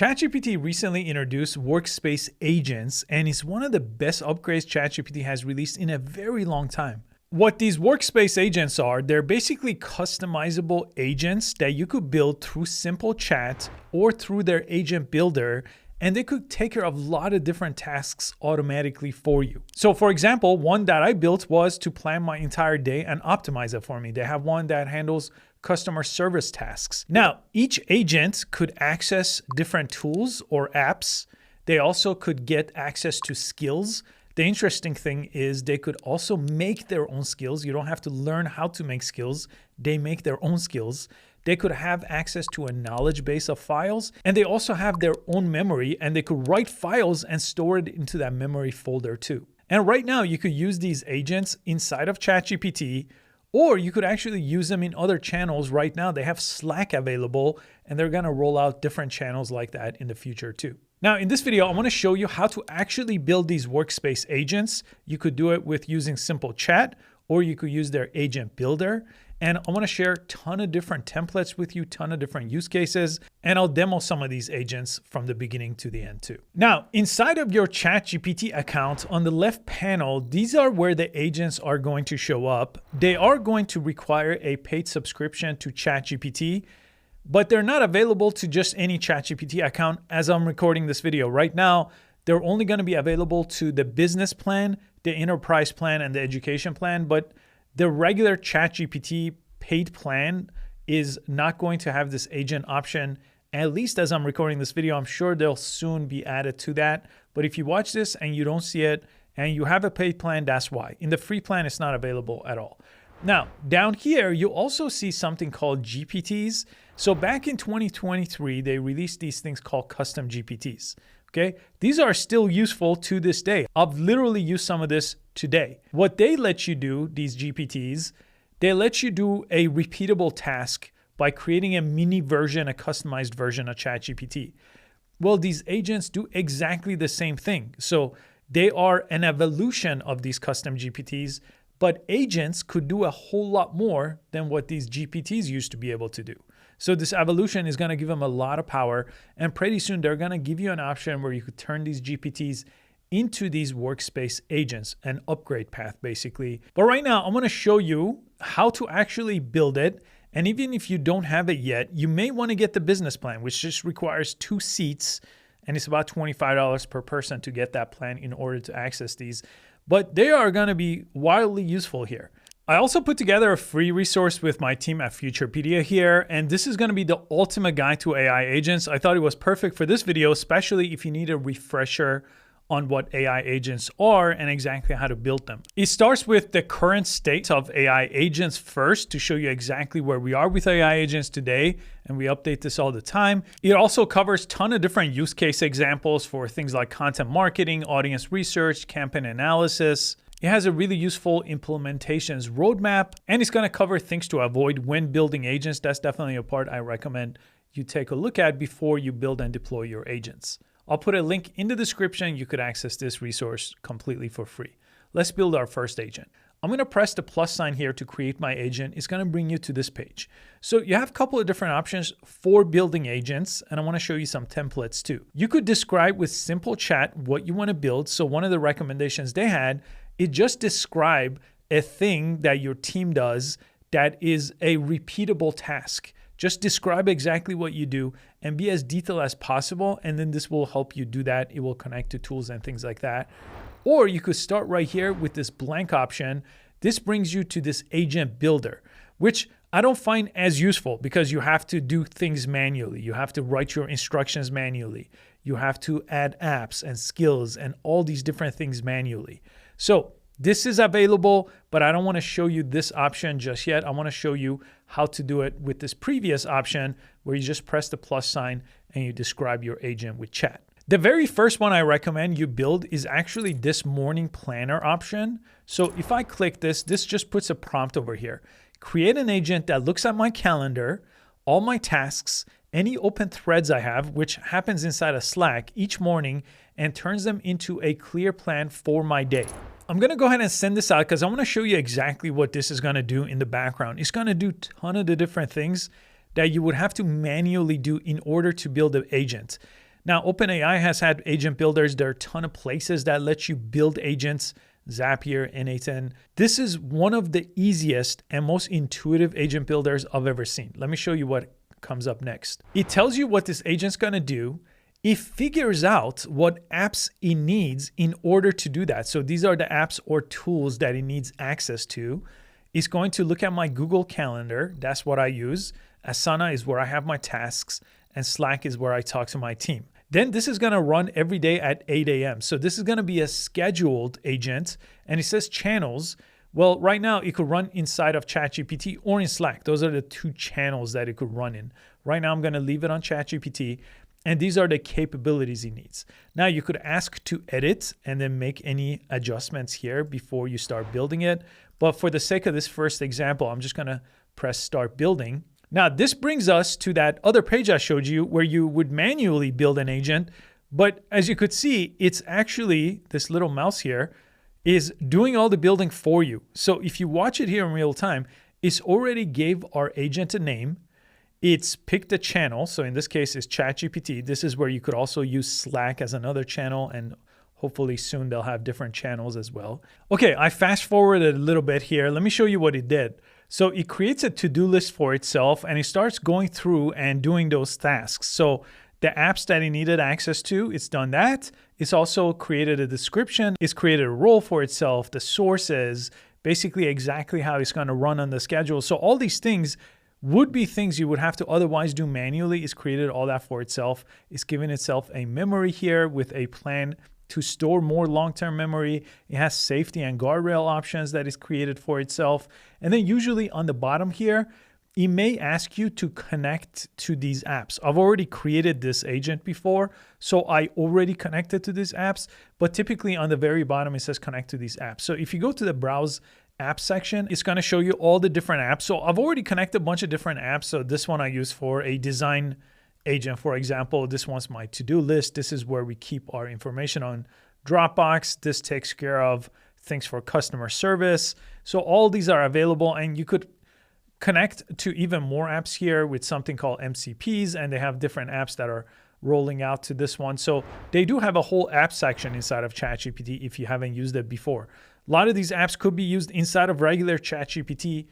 ChatGPT recently introduced Workspace Agents, and it's one of the best upgrades ChatGPT has released in a very long time. What these Workspace Agents are, they're basically customizable agents that you could build through simple chat or through their agent builder, and they could take care of a lot of different tasks automatically for you. So for example, one that I built was to plan my entire day and optimize it for me. They have one that handles customer service tasks. Now, each agent could access different tools or apps. They also could get access to skills. The interesting thing is they could also make their own skills. You don't have to learn how to make skills. They make their own skills. They could have access to a knowledge base of files, and they also have their own memory, and they could write files and store it into that memory folder too. And right now you could use these agents inside of ChatGPT, or you could actually use them in other channels. Right now they have Slack available, and they're gonna roll out different channels like that in the future too. Now in this video, I wanna show you how to actually build these Workspace agents. You could do it with using simple chat, or you could use their agent builder. And I wanna share a ton of different templates with you, ton of different use cases, and I'll demo some of these agents from the beginning to the end too. Now, inside of your ChatGPT account, on the left panel, these are where the agents are going to show up. They are going to require a paid subscription to ChatGPT, but they're not available to just any ChatGPT account as I'm recording this video. Right now, they're only gonna be available to the business plan, the enterprise plan, and the education plan, but the regular ChatGPT paid plan is not going to have this agent option. At least as I'm recording this video, I'm sure they'll soon be added to that. But if you watch this and you don't see it and you have a paid plan, that's why. In the free plan, it's not available at all. Now, down here, you also see something called GPTs. So back in 2023, they released these things called custom GPTs. Okay, these are still useful to this day. I've literally used some of this today. What they let you do, these GPTs, they let you do a repeatable task by creating a mini version, a customized version of ChatGPT. Well, these agents do exactly the same thing. So they are an evolution of these custom GPTs, but agents could do a whole lot more than what these GPTs used to be able to do. So this evolution is gonna give them a lot of power, and pretty soon they're gonna give you an option where you could turn these GPTs into these Workspace agents, an upgrade path basically. But right now, I'm gonna show you how to actually build it. And even if you don't have it yet, you may wanna get the business plan, which just requires 2 seats, and it's about $25 per person to get that plan in order to access these. But they are gonna be wildly useful here. I also put together a free resource with my team at Futurepedia here, and this is gonna be the ultimate guide to AI agents. I thought it was perfect for this video, especially if you need a refresher on what AI agents are and exactly how to build them. It starts with the current state of AI agents first to show you exactly where we are with AI agents today, and we update this all the time. It also covers a ton of different use case examples for things like content marketing, audience research, campaign analysis. It has a really useful implementations roadmap, and it's gonna cover things to avoid when building agents. That's definitely a part I recommend you take a look at before you build and deploy your agents. I'll put a link in the description. You could access this resource completely for free. Let's build our first agent. I'm gonna press the plus sign here to create my agent. It's gonna bring you to this page. So you have a couple of different options for building agents, and I wanna show you some templates too. You could describe with simple chat what you wanna build. So one of the recommendations they had, it just describe a thing that your team does that is a repeatable task. Just describe exactly what you do and be as detailed as possible, and then this will help you do that. It will connect to tools and things like that. Or you could start right here with this blank option. This brings you to this agent builder, which I don't find as useful because you have to do things manually. You have to write your instructions manually. You have to add apps and skills and all these different things manually. So this is available, but I don't want to show you this option just yet. I want to show you how to do it with this previous option where you just press the plus sign and you describe your agent with chat. The very first one I recommend you build is actually this morning planner option. So if I click this, this just puts a prompt over here. Create an agent that looks at my calendar, all my tasks, any open threads I have, which happens inside of Slack each morning, and turns them into a clear plan for my day. I'm gonna go ahead and send this out because I wanna show you exactly what this is gonna do in the background. It's gonna do a ton of the different things that you would have to manually do in order to build an agent. Now, OpenAI has had agent builders. There are a ton of places that let you build agents. Zapier, N8N. This is one of the easiest and most intuitive agent builders I've ever seen. Let me show you what comes up next. It tells you what this agent's gonna do. It figures out what apps it needs in order to do that. So these are the apps or tools that it needs access to. It's going to look at my Google Calendar. That's what I use. Asana is where I have my tasks, and Slack is where I talk to my team. Then this is gonna run every day at 8 a.m. So this is gonna be a scheduled agent, and it says channels. Well, right now it could run inside of ChatGPT or in Slack. Those are the two channels that it could run in. Right now I'm gonna leave it on ChatGPT, and these are the capabilities it needs. Now you could ask to edit and then make any adjustments here before you start building it. But for the sake of this first example, I'm just gonna press start building. Now, this brings us to that other page I showed you where you would manually build an agent. But as you could see, it's actually, this little mouse here is doing all the building for you. So if you watch it here in real time, it's already gave our agent a name. It's picked a channel. So in this case, it's ChatGPT. This is where you could also use Slack as another channel, and hopefully soon they'll have different channels as well. Okay, I fast forwarded a little bit here. Let me show you what it did. So it creates a to-do list for itself, and it starts going through and doing those tasks. So the apps that it needed access to, it's done that. It's also created a description. It's created a role for itself, the sources, basically exactly how it's going to run on the schedule. So all these things would be things you would have to otherwise do manually. It's created all that for itself. It's given itself a memory here with a plan to store more long-term memory. It has safety and guardrail options that is created for itself. And then usually on the bottom here, it may ask you to connect to these apps. I've already created this agent before, so I already connected to these apps, but typically on the very bottom, it says connect to these apps. So if you go to the browse app section, it's gonna show you all the different apps. So I've already connected a bunch of different apps. So this one I use for a design agent, for example. This one's my to-do list. This is where we keep our information on Dropbox. This takes care of things for customer service. So all these are available, and you could connect to even more apps here with something called MCPs, and they have different apps that are rolling out to this one. So they do have a whole app section inside of ChatGPT if you haven't used it before. A lot of these apps could be used inside of regular ChatGPT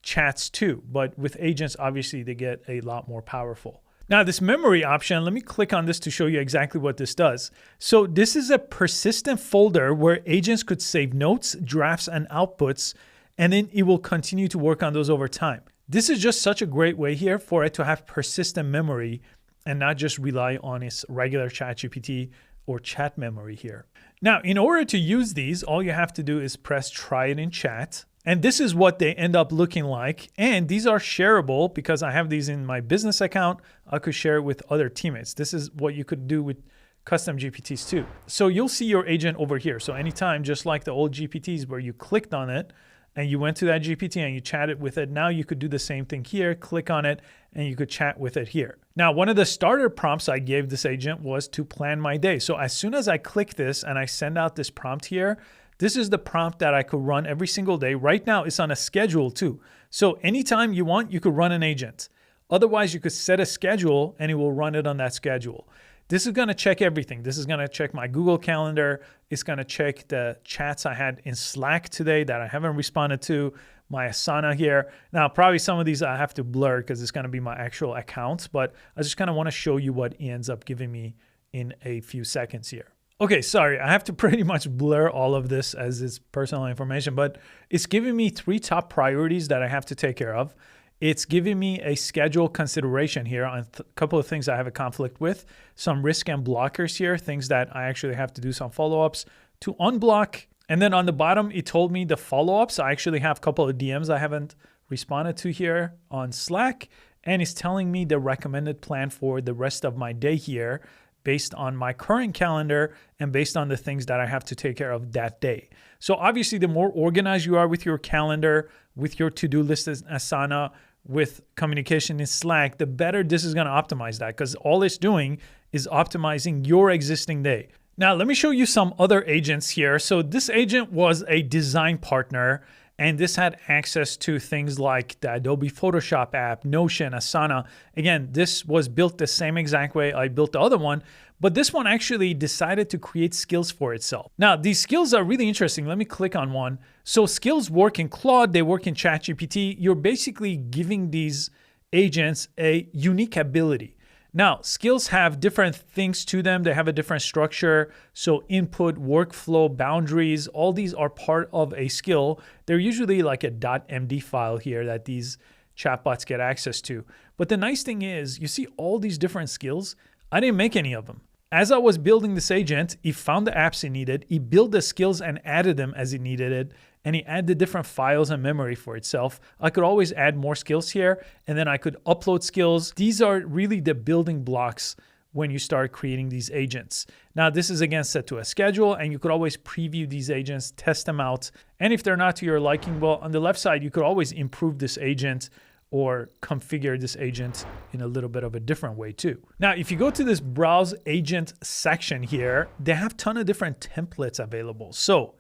chats too, but with agents, obviously they get a lot more powerful. Now this memory option, let me click on this to show you exactly what this does. So this is a persistent folder where agents could save notes, drafts, and outputs, and then it will continue to work on those over time. This is just such a great way here for it to have persistent memory and not just rely on its regular ChatGPT or chat memory here. Now, in order to use these, all you have to do is press try it in chat. And this is what they end up looking like. And these are shareable because I have these in my business account. I could share it with other teammates. This is what you could do with custom GPTs too. So you'll see your agent over here. So anytime, just like the old GPTs where you clicked on it and you went to that GPT and you chatted with it, now you could do the same thing here, click on it, and you could chat with it here. Now, one of the starter prompts I gave this agent was to plan my day. So as soon as I click this and I send out this prompt here, this is the prompt that I could run every single day. Right now, it's on a schedule too. So anytime you want, you could run an agent. Otherwise, you could set a schedule and it will run it on that schedule. This is going to check everything. This is going to check my Google Calendar. It's going to check the chats I had in Slack today that I haven't responded to, my Asana here. Now, probably some of these I have to blur because it's going to be my actual accounts, but I just kind of want to show you what it ends up giving me in a few seconds here. Okay, sorry, I have to pretty much blur all of this as it's personal information, but it's giving me 3 top priorities that I have to take care of. It's giving me a schedule consideration here on a couple of things I have a conflict with, some risk and blockers here, things that I actually have to do some follow-ups to unblock. And then on the bottom, it told me the follow-ups. I actually have a couple of DMs I haven't responded to here on Slack, and it's telling me the recommended plan for the rest of my day here based on my current calendar and based on the things that I have to take care of that day. So obviously, the more organized you are with your calendar, with your to-do list in Asana, with communication in Slack, the better this is going to optimize that, because all it's doing is optimizing your existing day. Now, let me show you some other agents here. So this agent was a design partner, And this had access to things like the Adobe Photoshop app, Notion, Asana. Again, this was built the same exact way I built the other one, but this one actually decided to create skills for itself. Now, these skills are really interesting. Let me click on one. So skills work in Claude, they work in ChatGPT. You're basically giving these agents a unique ability. Now, skills have different things to them. They have a different structure. So input, workflow, boundaries, all these are part of a skill. They're usually like a .md file here that these chatbots get access to. But the nice thing is, you see all these different skills. I didn't make any of them. As I was building this agent, it found the apps it needed, it built the skills and added them as it needed it, and it added different files and memory for itself. I could always add more skills here, and then I could upload skills. These are really the building blocks when you start creating these agents. Now, this is again set to a schedule, and you could always preview these agents, test them out. And if they're not to your liking, well, on the left side, you could always improve this agent or configure this agent in a little bit of a different way too. Now, if you go to this Browse Agent section here, they have a ton of different templates available. So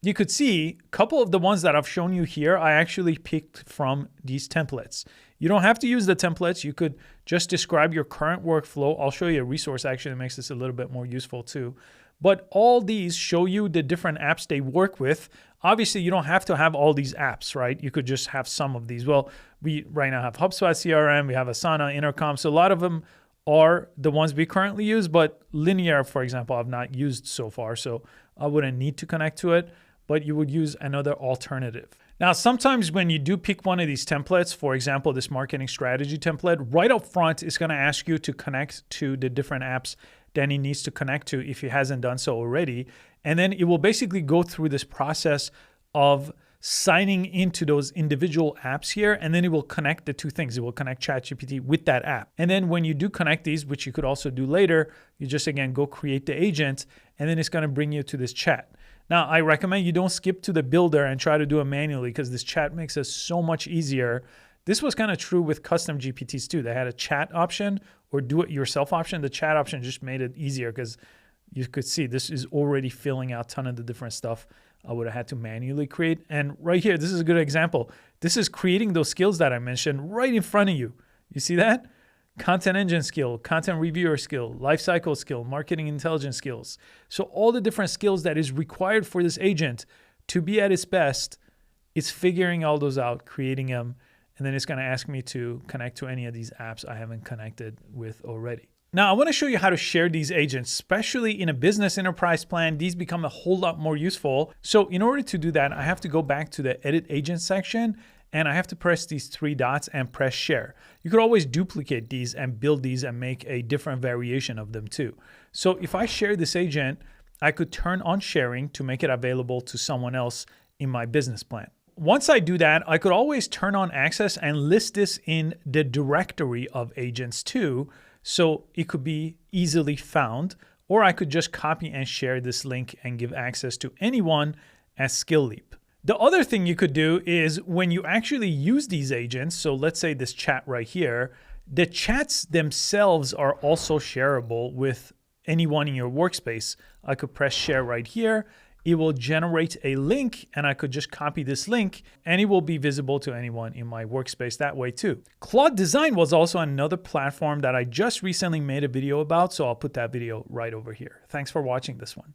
you could see a couple of the ones that I've shown you here, I actually picked from these templates. You don't have to use the templates. You could just describe your current workflow. I'll show you a resource actually that makes this a little bit more useful too. But all these show you the different apps they work with. Obviously, you don't have to have all these apps, right? You could just have some of these. Well, we right now have HubSpot CRM, we have Asana, Intercom. So a lot of them are the ones we currently use, but Linear, for example, I've not used so far. So I wouldn't need to connect to it, but you would use another alternative. Now, sometimes when you do pick one of these templates, for example, this marketing strategy template, right up front, it's going to ask you to connect to the different apps that it needs to connect to if it hasn't done so already. And then it will basically go through this process of signing into those individual apps here, and then it will connect the two things. It will connect ChatGPT with that app. And then when you do connect these, which you could also do later, you just, again, go create the agent, and then it's going to bring you to this chat. Now, I recommend you don't skip to the builder and try to do it manually because this chat makes it so much easier. This was kind of true with custom GPTs too. They had a chat option or do-it-yourself option. The chat option just made it easier because you could see this is already filling out a ton of the different stuff I would have had to manually create. And right here, this is a good example. This is creating those skills that I mentioned right in front of you. You see that? Content engine skill, content reviewer skill, lifecycle skill, marketing intelligence skills. So all the different skills that is required for this agent to be at its best, it's figuring all those out, creating them, and then it's going to ask me to connect to any of these apps I haven't connected with already. Now, I want to show you how to share these agents, especially in a business enterprise plan. These become a whole lot more useful. So in order to do that, I have to go back to the Edit Agent section, and I have to press these three dots and press Share. You could always duplicate these and build these and make a different variation of them too. So if I share this agent, I could turn on sharing to make it available to someone else in my business plan. Once I do that, I could always turn on access and list this in the directory of agents too, so it could be easily found, or I could just copy and share this link and give access to anyone as Skill Leap. The other thing you could do is when you actually use these agents, so let's say this chat right here, the chats themselves are also shareable with anyone in your workspace. I could press share right here. It will generate a link, and I could just copy this link, and it will be visible to anyone in my workspace that way too. Claude Design was also another platform that I just recently made a video about, so I'll put that video right over here. Thanks for watching this one.